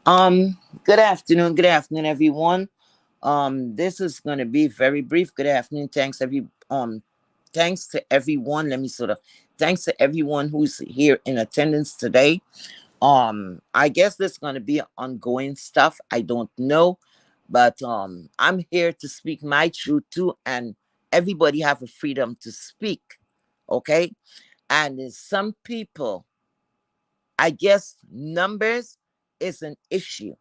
Good afternoon, everyone. This is going to be very brief. Good afternoon. Thanks to everyone. Thanks to everyone who's here in attendance today. I guess this is going to be ongoing stuff. I don't know, but I'm here to speak my truth too, and everybody have a freedom to speak. Okay, and some people, I guess, numbers is an issue.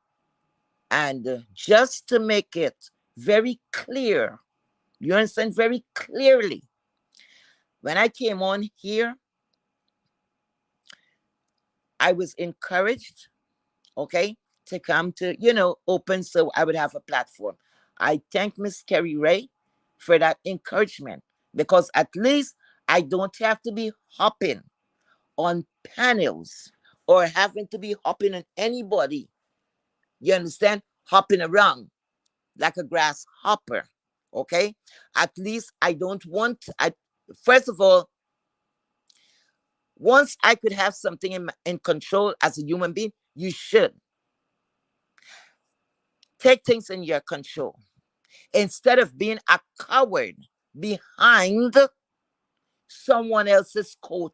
And just to make it very clear, you understand very clearly, when I came on here, I was encouraged, okay, to come to, open so I would have a platform. I thank Miss Kerry Ray for that encouragement because at least I don't have to be hopping on panels or having to be hopping on anybody, you understand, hopping around like a grasshopper. Okay, at least I don't want. First of all, once I could have something in control as a human being, you should take things in your control instead of being a coward behind someone else's coat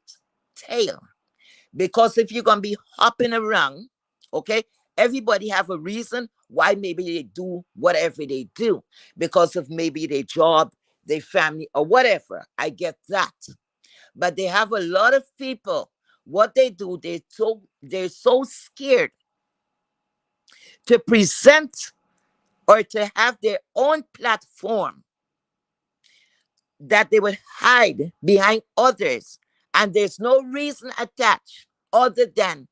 tail. Because if you're gonna be hopping around, okay, everybody have a reason why maybe they do whatever they do because of maybe their job, their family, or whatever. I get that, but they have a lot of people. What they do, they're so scared to present or to have their own platform that they would hide behind others, and there's no reason attached other than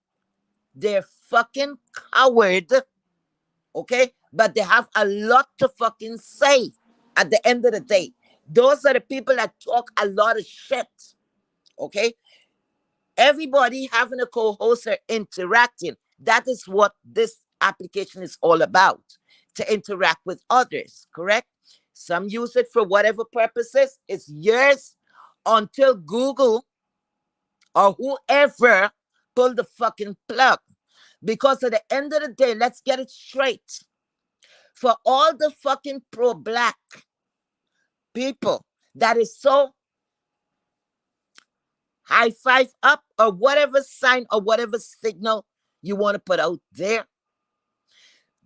they're fucking coward, okay? But they have a lot to fucking say at the end of the day. Those are the people that talk a lot of shit, okay? Everybody having a co-host or interacting. That is what this application is all about, to interact with others, correct? Some use it for whatever purposes. It's yours until Google or whoever pull the fucking plug. Because at the end of the day, let's get it straight. For all the fucking pro-black people that is so high five up or whatever sign or whatever signal you want to put out there.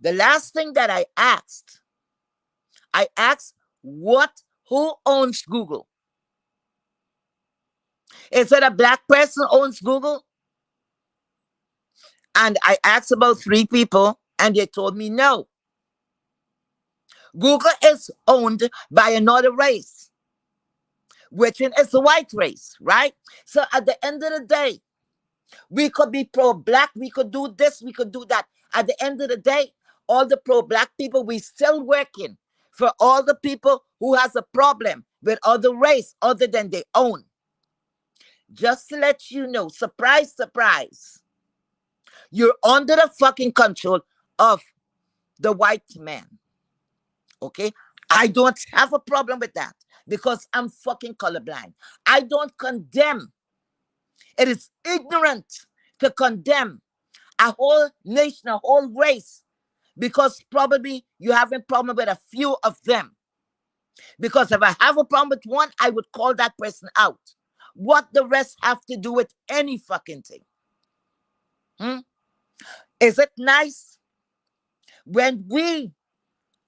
The last thing that I asked who owns Google? Is it a black person owns Google? And I asked about 3 people and they told me no. Google is owned by another race, which is the white race, right? So at the end of the day, we could be pro-black, we could do this, we could do that. At the end of the day, all the pro-black people, we still working for all the people who has a problem with other race other than their own. Just to let you know, surprise, surprise, you're under the fucking control of the white man. Okay? I don't have a problem with that because I'm fucking colorblind. I don't condemn. It is ignorant to condemn a whole nation, a whole race, because probably you have a problem with a few of them. Because if I have a problem with one, I would call that person out. What the rest have to do with any fucking thing? Hmm? Is it nice when we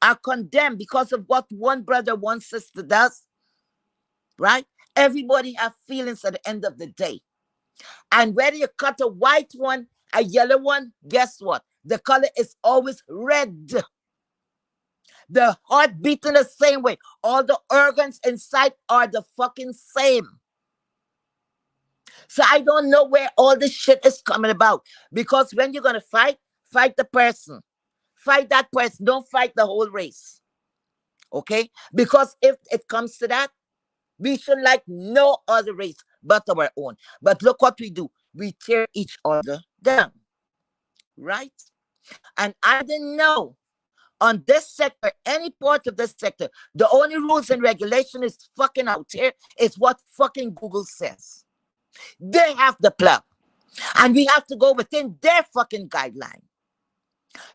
are condemned because of what one brother, one sister does? Right? Everybody have feelings at the end of the day. And whether you cut a white one, a yellow one, guess what? The color is always red. The heart beating the same way. All the organs inside are the fucking same. So I don't know where all this shit is coming about. Because when you're gonna fight the person. Fight that person. Don't fight the whole race. Okay? Because if it comes to that, we should like no other race but our own. But look what we do. We tear each other down. Right? And I didn't know on this sector, any part of this sector, the only rules and regulation is fucking out here is what fucking Google says. They have the plug. And we have to go within their fucking guideline.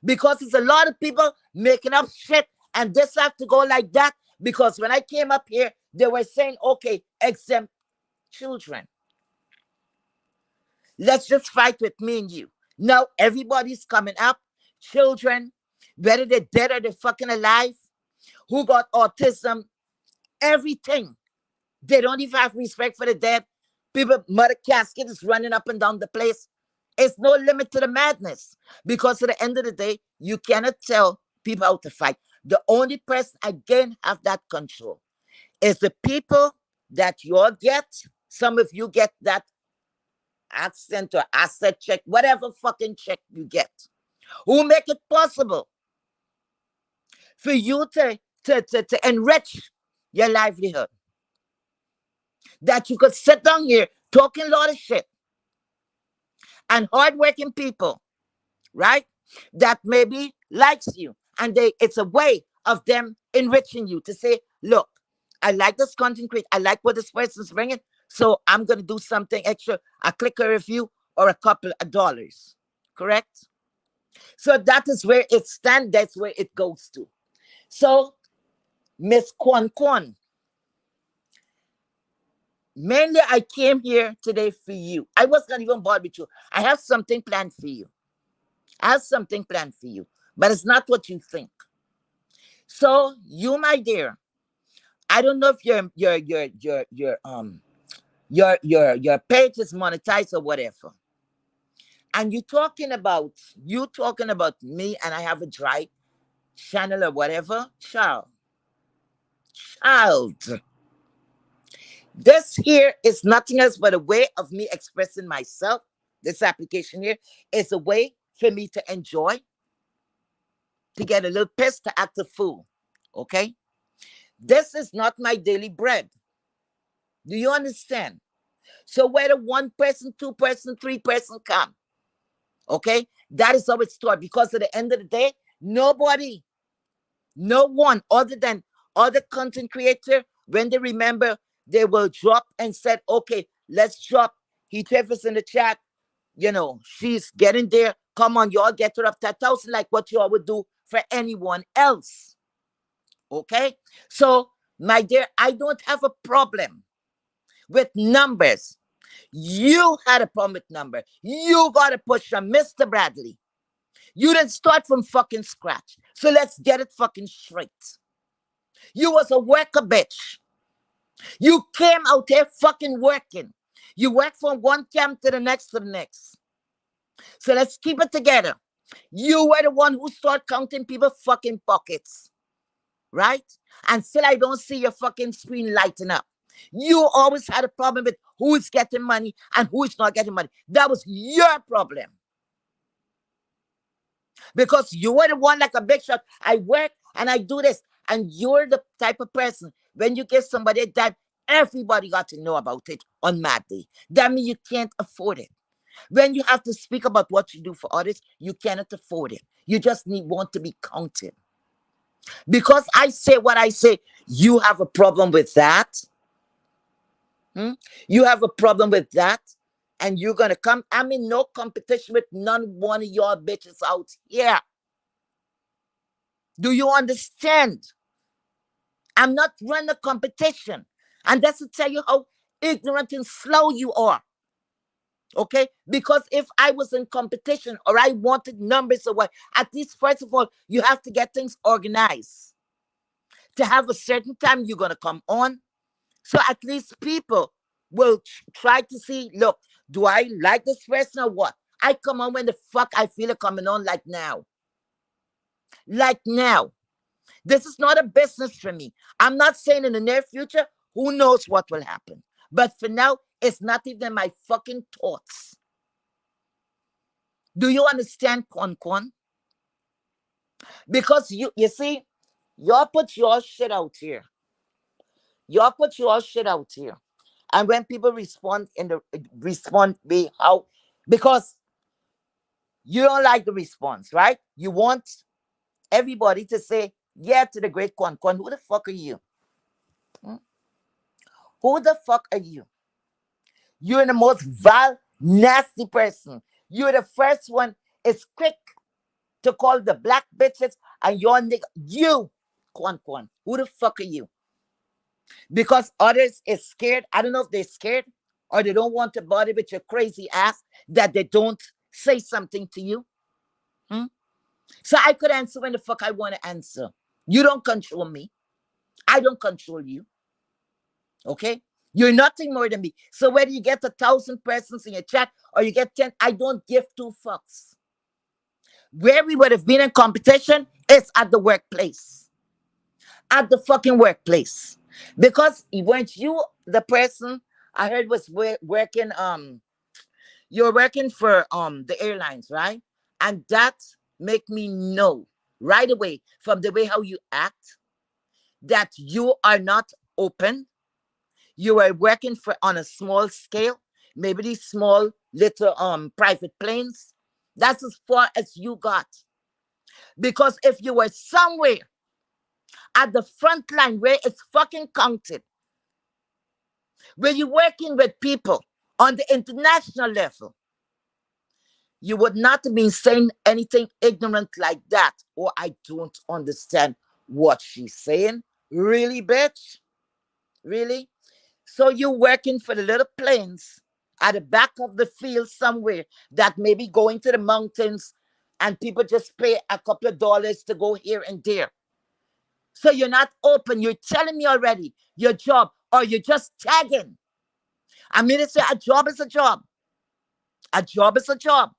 because it's a lot of people making up shit, and this have to go like that. Because when I came up here, they were saying, okay, exempt children. Let's just fight with me and you. Now everybody's coming up. Children, whether they're dead or they're fucking alive, who got autism, everything. They don't even have respect for the dead. People, mother casket is running up and down the place. It's no limit to the madness. Because at the end of the day, you cannot tell people how to fight. The only person, again, have that control is the people that you all get. Some of you get that accent or asset check, whatever fucking check you get, who make it possible for you to enrich your livelihood. That you could sit down here talking a lot of shit, and hardworking people, right? That maybe likes you, and it's a way of them enriching you to say, look, I like this content creator, I like what this person's bringing, so I'm gonna do something extra. I click a review or a couple of dollars, correct? So that is where it stands. That's where it goes to. So, Miss Kwan Kwan, mainly I came here today for you. I was not even bothered with you. I have something planned for you. I have something planned for you, but it's not what you think. So, you, my dear, I don't know if your page is monetized or whatever. And you talking about me, and I have a dry channel or whatever. Child. This here is nothing else but a way of me expressing myself. This application here is a way for me to enjoy, to get a little pissed, to act a fool. Okay? This is not my daily bread. Do you understand? So whether one person, two person, three person come, okay, that is how it's started. Because at the end of the day, nobody, no one other than other content creator, when they remember, they will drop and said, okay, let's drop. He Travis in the chat. You know, she's getting there. Come on, y'all get her up to 1,000 like what y'all would do for anyone else. Okay? So, my dear, I don't have a problem with numbers. You had a problem with number. You got to push from Mr. Bradley. You didn't start from fucking scratch. So let's get it fucking straight. You was a worker, bitch. You came out here fucking working. You work from one camp to the next to the next. So let's keep it together. You were the one who started counting people's fucking pockets. Right? And still I don't see your fucking screen lighting up. You always had a problem with who is getting money and who is not getting money. That was your problem. Because you were the one like a big shot. I work and I do this. And you're the type of person, when you give somebody a dime, everybody got to know about it on Mad Day. That means you can't afford it. When you have to speak about what you do for others, you cannot afford it. You just want to be counted. Because I say what I say, you have a problem with that. You have a problem with that. And you're going to come. I'm in no competition with none one of your bitches out here. Do you understand? I'm not running a competition. And that's to tell you how ignorant and slow you are. Okay? Because if I was in competition or I wanted numbers or what, at least, first of all, you have to get things organized. To have a certain time you're going to come on. So at least people will try to see, look, do I like this person or what? I come on when the fuck I feel it coming on, like now. Like now. This is not a business for me. I'm not saying in the near future, who knows what will happen. But for now, it's not even my fucking thoughts. Do you understand, Kwan Kwan? Because you see, y'all put your shit out here. Y'all put your shit out here. And when people respond be how, because you don't like the response, right? You want everybody to say, yeah, to the great Kwan Kwan. Who the fuck are you? Who the fuck are you? You're the most vile, nasty person. You're the first one. It's quick. to call the black bitches and your nigga. You, Quan, who the fuck are you? Because others is scared. I don't know if they're scared or they don't want to bother with your crazy ass that they don't say something to you. Hmm? So I could answer when the fuck I want to answer. You don't control me. I don't control you. Okay? You're nothing more than me. So whether you get 1,000 persons in your chat or you get 10, I don't give two fucks. Where we would have been in competition is at the workplace. At the fucking workplace. Because weren't you the person I heard was working, you're working for the airlines, right? And that make me know right away from the way how you act that you are not open. You are working for on a small scale, maybe these small little private planes. That's as far as you got. Because if you were somewhere at the front line where it's fucking counted, where you're working with people on the international level, you would not be saying anything ignorant like that. Or I don't understand what she's saying. Really, bitch? Really? So you're working for the little planes at the back of the field somewhere that may be going to the mountains and people just pay a couple of dollars to go here and there. So you're not open. You're telling me already your job, or you're just tagging. I mean to say a job is a job. A job is a job.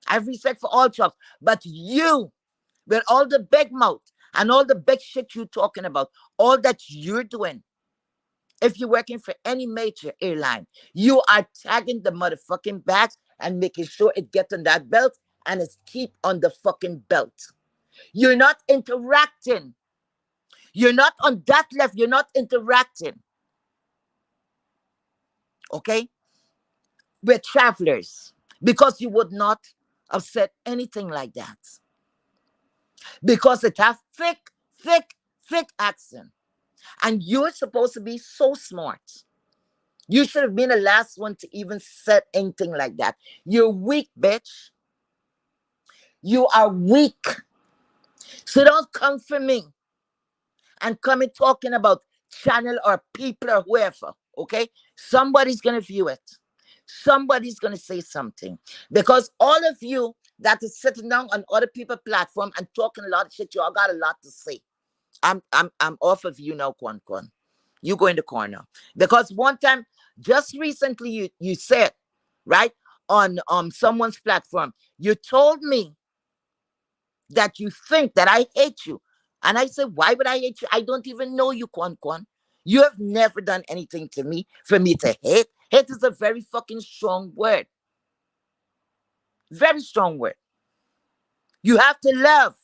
I have respect for all jobs. But you, with all the big mouth and all the big shit you're talking about, all that you're doing, if you're working for any major airline, you are tagging the motherfucking bags and making sure it gets on that belt and it's keep on the fucking belt. You're not interacting. You're not on that level. You're not interacting. Okay? With travelers. Because you would not have said anything like that. Because it has thick accent. And you're supposed to be so smart. You should have been the last one to even say anything like that. You're weak, bitch. You are weak. So don't come for me and come in talking about channel or people or whoever. Okay? Somebody's gonna view it. Somebody's gonna say something. Because all of you that is sitting down on other people's platform and talking a lot of shit, you all got a lot to say. I'm off of you now, Quan. You go in the corner. Because one time, just recently, you said, right, on someone's platform, you told me that you think that I hate you. And I said, why would I hate you? I don't even know you, Quan. You have never done anything to me for me to hate. Hate is a very fucking strong word. Very strong word. You have to love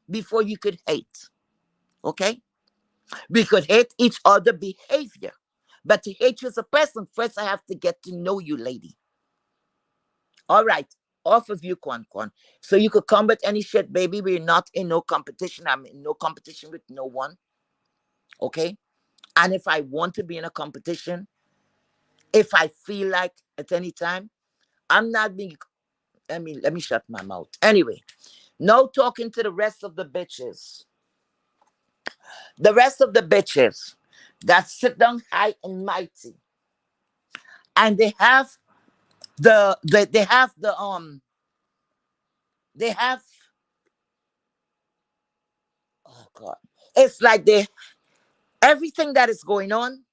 before you could hate. Okay? We could hate each other behavior. But to hate you as a person, first I have to get to know you, lady. All right. Off of you, Quan. So you could come with any shit, baby. We're not in no competition. I'm in no competition with no one. Okay? And if I want to be in a competition, if I feel like at any time, I'm not being, let me shut my mouth. Anyway, no talking to the rest of the bitches. The rest of the bitches that sit down high and mighty. And they have they have they have, oh God. It's like they, everything that is going on,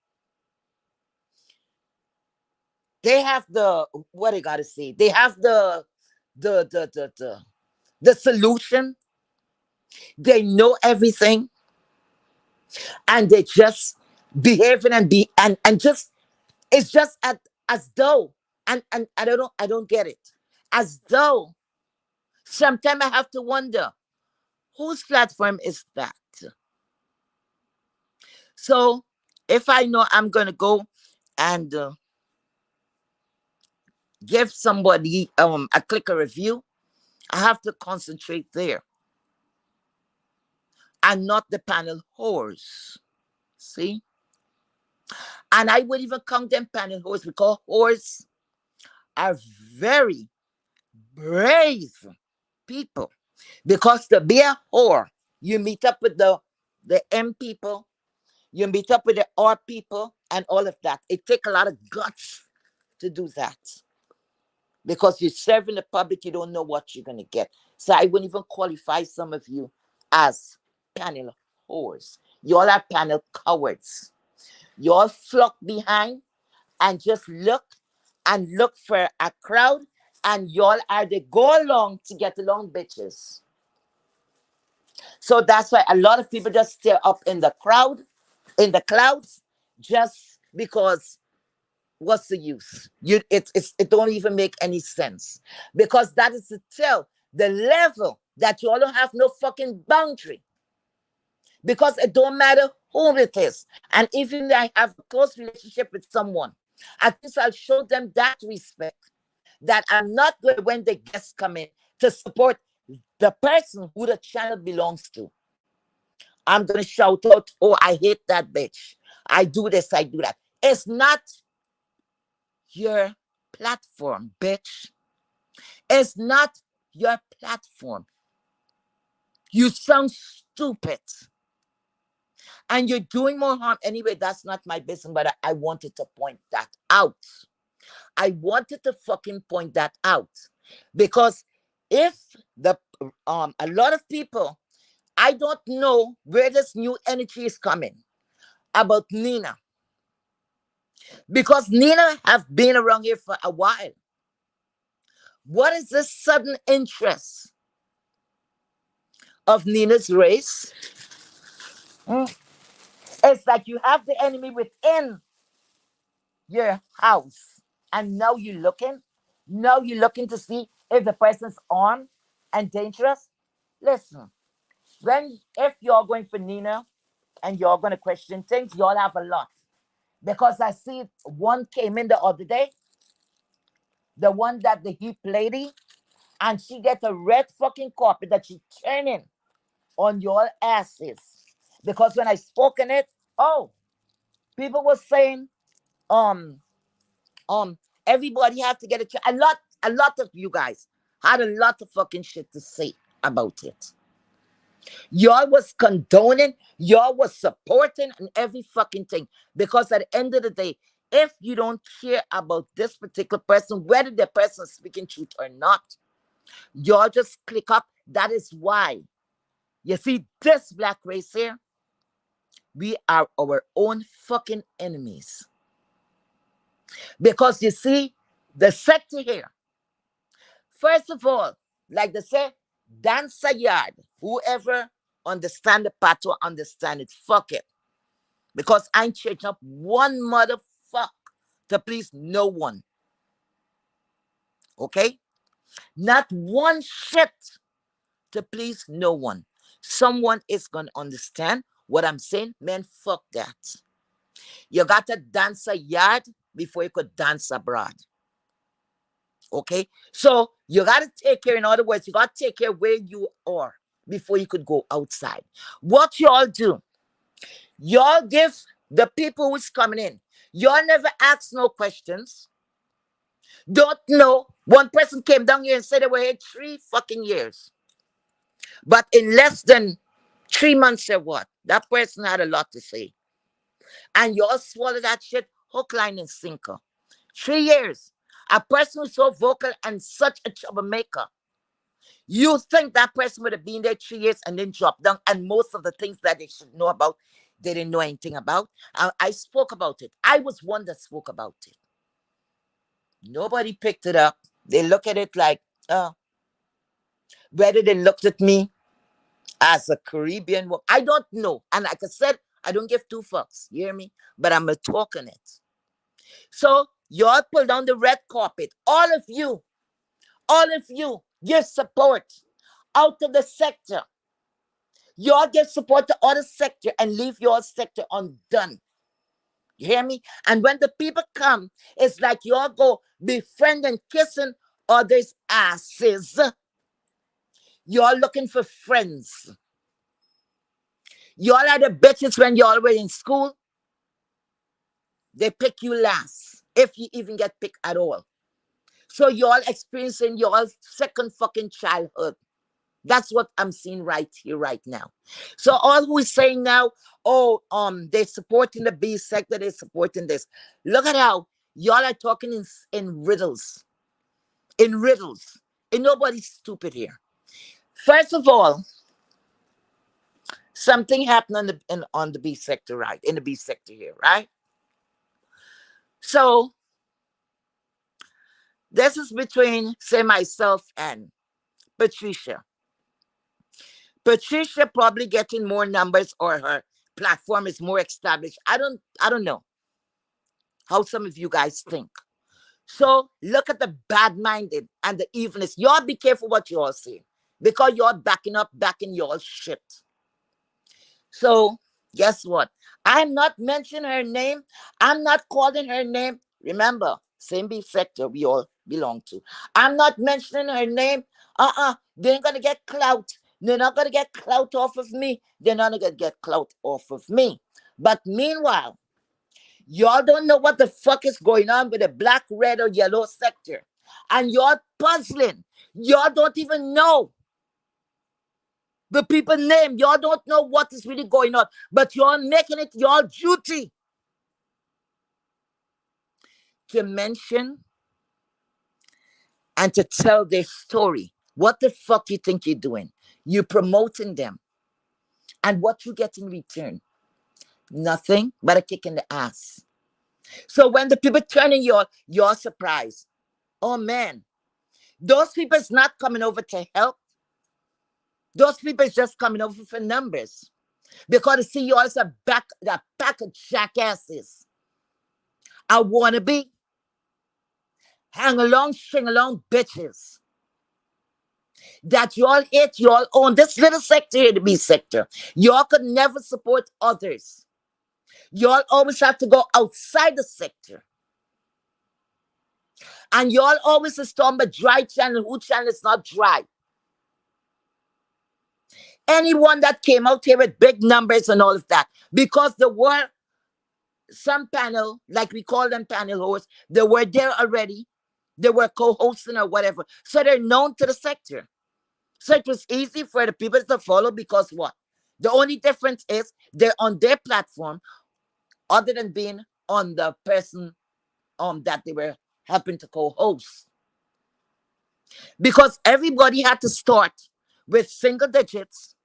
they have the, what I gotta say, they have the solution. They know everything, and they just behaving and be and just, it's just as though, and I don't get it. As though sometimes I have to wonder whose platform is that. So if I know I'm gonna go and give somebody a click a review, I have to concentrate there and not the panel whores. See? And I would even count them panel whores because whores are very brave people. Because to be a whore, you meet up with the M people, you meet up with the R people, and all of that. It takes a lot of guts to do that. Because you're serving the public, you don't know what you're gonna get. So I wouldn't even qualify some of you as panel whores. You all are panel cowards. You all flock behind and just look for a crowd, and y'all are the go along to get along bitches. So that's why a lot of people just stay up in the crowd, in the clouds, just because what's the use? It don't even make any sense. Because that is to tell the level that you all don't have no fucking boundary. Because it don't matter who it is. And even if I have a close relationship with someone, at least I'll show them that respect. That I'm not good when the guests come in to support the person who the channel belongs to. I'm gonna shout out, oh, I hate that bitch. I do this, I do that. It's not your platform, bitch. It's not your platform. You sound stupid. And you're doing more harm anyway. That's not my business, but I wanted to point that out. I wanted to fucking point that out. Because if the a lot of people, I don't know where this new energy is coming about Nina. Because Nina have been around here for a while. What is this sudden interest of Nina's race? It's like you have the enemy within your house. And now you're looking. Now you're looking to see if the person's armed and dangerous. Listen, if you're going for Nina and you're going to question things, y'all have a lot. Because I see one came in the other day, the one that the hip lady, and she get a red fucking carpet that she turning on your asses. Because when I spoke in it, oh, people were saying, um, um, everybody have to get a lot of you guys had a lot of fucking shit to say about it. Y'all was condoning, y'all was supporting and every fucking thing. Because at the end of the day, if you don't care about this particular person, whether the person is speaking truth or not, y'all just click up. That is why. You see, this black race here, we are our own fucking enemies. Because you see, the sector here, first of all, like they say, dance a yard. Whoever understand the patois understand it. Fuck it. Because I ain't changing up one motherfucker to please no one. Okay? Not one shit to please no one. Someone is gonna understand what I'm saying. Man, fuck that. You gotta dance a yard before you could dance abroad. Okay? So you gotta take care, in other words, you gotta take care where you are before you could go outside. What y'all do? Y'all give the people who's coming in. Y'all never ask no questions. Don't know. One person came down here and said they were here 3 fucking years. But in less than 3 months or what, that person had a lot to say. And y'all swallow that shit hook, line, and sinker. 3 years. A person who's so vocal and such a troublemaker. You think that person would have been there 3 years and then dropped down, and most of the things that they should know about, they didn't know anything about. I spoke about it. I was one that spoke about it. Nobody picked it up. They look at it like, whether they looked at me as a Caribbean woman, I don't know. And like I said, I don't give two fucks. You hear me? But I'm a talking it. So y'all pull down the red carpet. All of you, give support out of the sector. Y'all give support to other sector and leave your sector undone. You hear me? And when the people come, it's like y'all go befriend and kissing others' asses. Y'all looking for friends. Y'all are the bitches when y'all were in school. They pick you last, if you even get picked at all. So y'all experiencing y'all second fucking childhood. That's what I'm seeing right here, right now. So all who is saying now, oh, they're supporting the B sector, they're supporting this. Look at how y'all are talking in riddles, in riddles, and nobody's stupid here. First of all, something happened on the B sector, right? In the B sector here, right? So this is between, say, myself and Patricia. Patricia probably getting more numbers, or her platform is more established. I don't know how some of you guys think. So look at the bad minded and the evilness. Y'all be careful what y'all say, because y'all backing y'all shit. So guess what? I'm not mentioning her name. I'm not calling her name. Remember, same beef sector we all belong to. I'm not mentioning her name. They ain't gonna get clout. They're not gonna get clout off of me. They're not gonna get clout off of me. But meanwhile, y'all don't know what the fuck is going on with the black, red, or yellow sector. And y'all puzzling. Y'all don't even know the people name. Y'all don't know what is really going on. But y'all making it your duty to mention and to tell their story. What the fuck you think you're doing? You're promoting them. And what you get in return? Nothing but a kick in the ass. So when the people turning you're surprised. Oh man, those people is not coming over to help. Those people is just coming over for numbers. Because they see you as a pack of jackasses. I wanna be hang along, string along bitches. That y'all hate, y'all own this little sector here, the B sector. Y'all could never support others. Y'all always have to go outside the sector. And y'all always storm a dry channel. Who channel is not dry? Anyone that came out here with big numbers and all of that. Because there were some panel, like we call them panel hosts, they were there already. They were co-hosting or whatever. So they're known to the sector. So it was easy for the people to follow, because what? The only difference is they're on their platform, other than being on the person that they were helping to co-host. Because everybody had to start with single digits,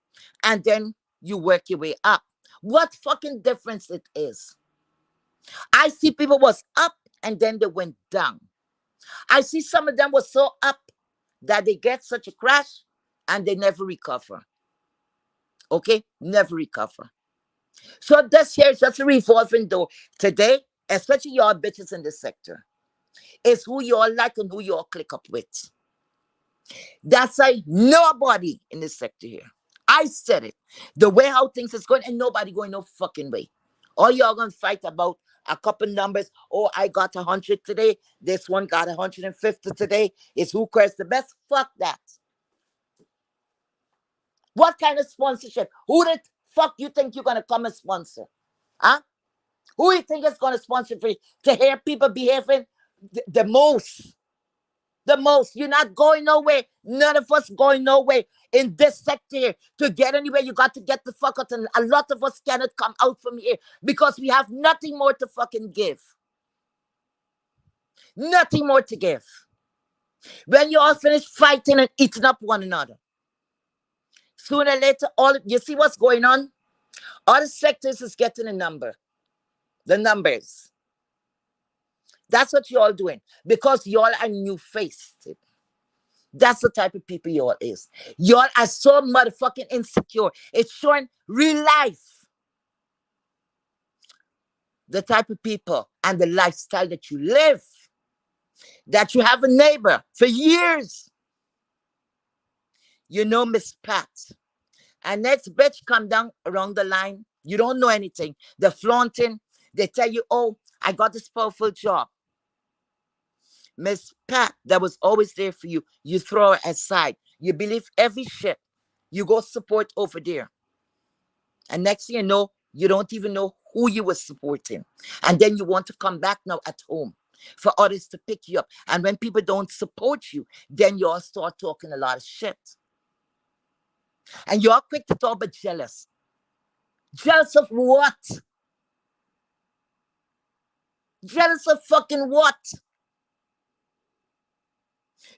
and then you work your way up. What fucking difference it is? I see people was up and then they went down. I see some of them was so up that they get such a crash and they never recover. Okay? Never recover. So this here is just a revolving door. Today, especially y'all bitches in this sector, is who y'all like and who y'all click up with. That's why nobody in this sector here. I said it. The way how things is going, and nobody going no fucking way. All y'all gonna fight about a couple numbers. Oh, I got 100 today. This one got 150 today. It's who cares the best. Fuck that. What kind of sponsorship? Who the fuck you think you're gonna come and sponsor? Huh? Who you think is gonna sponsor for you? To hear people behaving the most? The most. You're not going nowhere. None of us going nowhere in this sector here. To get anywhere, you got to get the fuck out. And a lot of us cannot come out from here because we have nothing more to fucking give. Nothing more to give. When you all finish fighting and eating up one another, sooner or later, you see what's going on? All the sectors is getting a number. The numbers. That's what you all doing. Because you all are new-faced. That's the type of people y'all is. Y'all are so motherfucking insecure. It's showing real life. The type of people and the lifestyle that you live. That you have a neighbor for years. You know Miss Pat. And next bitch come down around the line. You don't know anything. They're flaunting. They tell you, oh, I got this powerful job. Miss Pat, that was always there for you. You throw her aside. You believe every shit. You go support over there. And next thing you know, you don't even know who you were supporting. And then you want to come back now at home for others to pick you up. And when people don't support you, then you all start talking a lot of shit. And you're quick to talk about jealous. Jealous of what? Jealous of fucking what?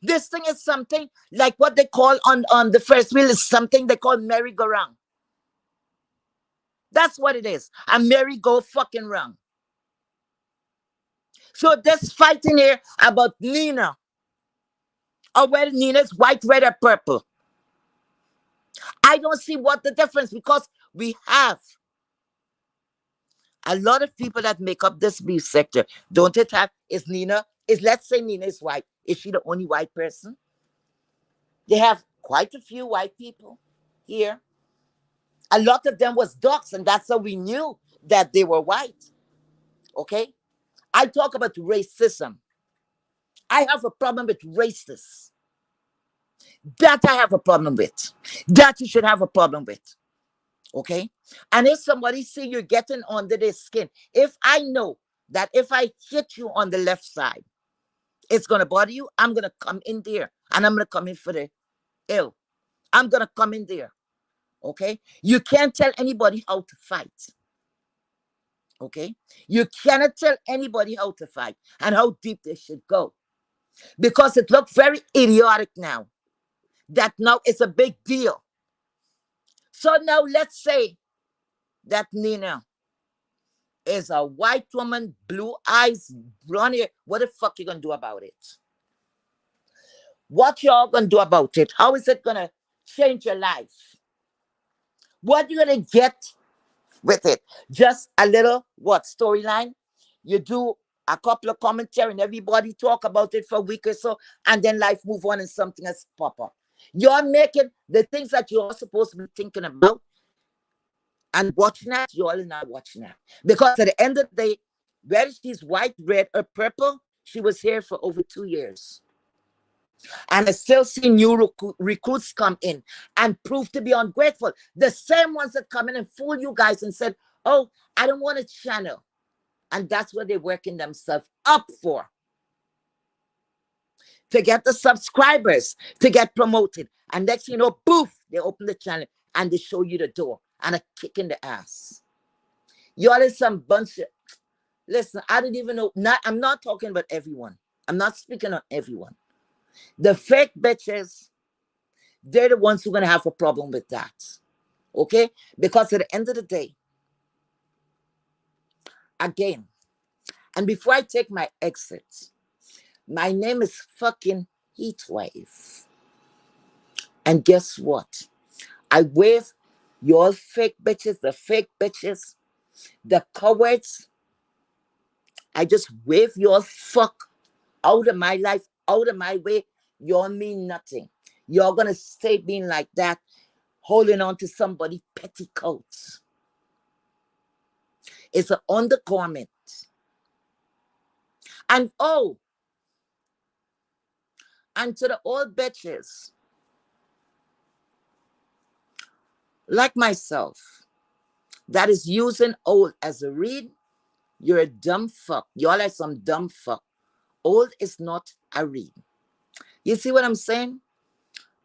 This thing is something like what they call on the first wheel is something they call merry-go-round. That's what it is. A merry-go fucking round. So this fighting here about Nina, or whether Nina's white, red, or purple. I don't see what the difference, because we have a lot of people that make up this beef sector. Don't it have, is Nina, is, let's say Nina is white. Is she the only white person? They have quite a few white people here. A lot of them was dogs, and that's how we knew that they were white. Okay? I talk about racism. I have a problem with racists. That I have a problem with. That you should have a problem with. Okay? And if somebody see you're getting under their skin, if I know that if I hit you on the left side, it's going to bother you, I'm going to come in there, and I'm going to come in for the ill. I'm going to come in there. Okay? You can't tell anybody how to fight. Okay? You cannot tell anybody how to fight and how deep they should go. Because it looks very idiotic now. That now it's a big deal. So now let's say that Nina is a white woman, blue eyes, blonde hair. What the fuck you gonna do about it? What y'all gonna do about it? How is it gonna change your life? What you gonna get with it? Just a little what storyline? You do a couple of commentary and everybody talk about it for a week or so, and then life move on and something else pop up. You're making the things that you're supposed to be thinking about and watching that, you're all not watching that. Because at the end of the day, whether she's white, red, or purple, she was here for over 2 years. And I still see new recruits come in and prove to be ungrateful. The same ones that come in and fool you guys and said, oh, I don't want a channel. And that's what they're working themselves up for. To get the subscribers, to get promoted. And next you know, poof, they open the channel and they show you the door and a kick in the ass. Y'all is some bunch of, listen, I don't even know, I'm not talking about everyone. I'm not speaking on everyone. The fake bitches, they're the ones who are going to have a problem with that. Okay? Because at the end of the day, again, and before I take my exit, my name is fucking Heatwave. And guess what? I wave your fake bitches, the fake bitches, the cowards. I just wave your fuck out of my life, out of my way. Y'all mean nothing. You're going to stay being like that, holding on to somebody's petticoats. It's an undergarment. And oh, and to the old bitches, like myself, that is using old as a read, you're a dumb fuck. Y'all are some dumb fuck. Old is not a read. You see what I'm saying?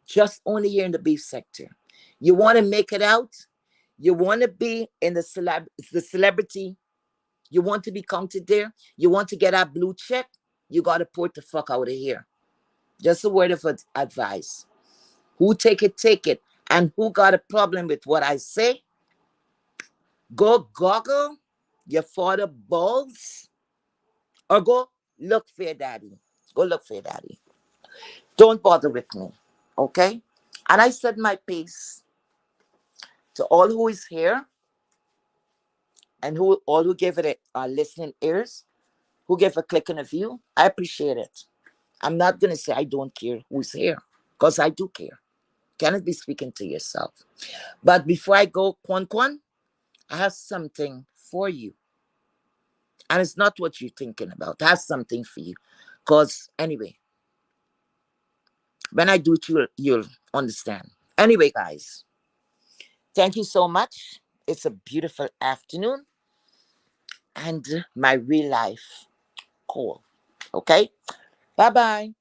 Just only here in the beef sector. You want to make it out? You want to be in the celebrity? You want to be counted there? You want to get that blue check? You got to port the fuck out of here. Just a word of advice. Who take it. And who got a problem with what I say? Go goggle your father balls, or go look for your daddy. Go look for your daddy. Don't bother with me. Okay? And I said my piece to all who is here and all who gave it listening ears, who gave a click and a view. I appreciate it. I'm not going to say I don't care who's here, because I do care. Cannot be speaking to yourself. But before I go, Kwan, I have something for you. And it's not what you're thinking about. I have something for you. Because anyway, when I do it, you'll understand. Anyway, guys, thank you so much. It's a beautiful afternoon. And my real life call. Okay? Bye-bye.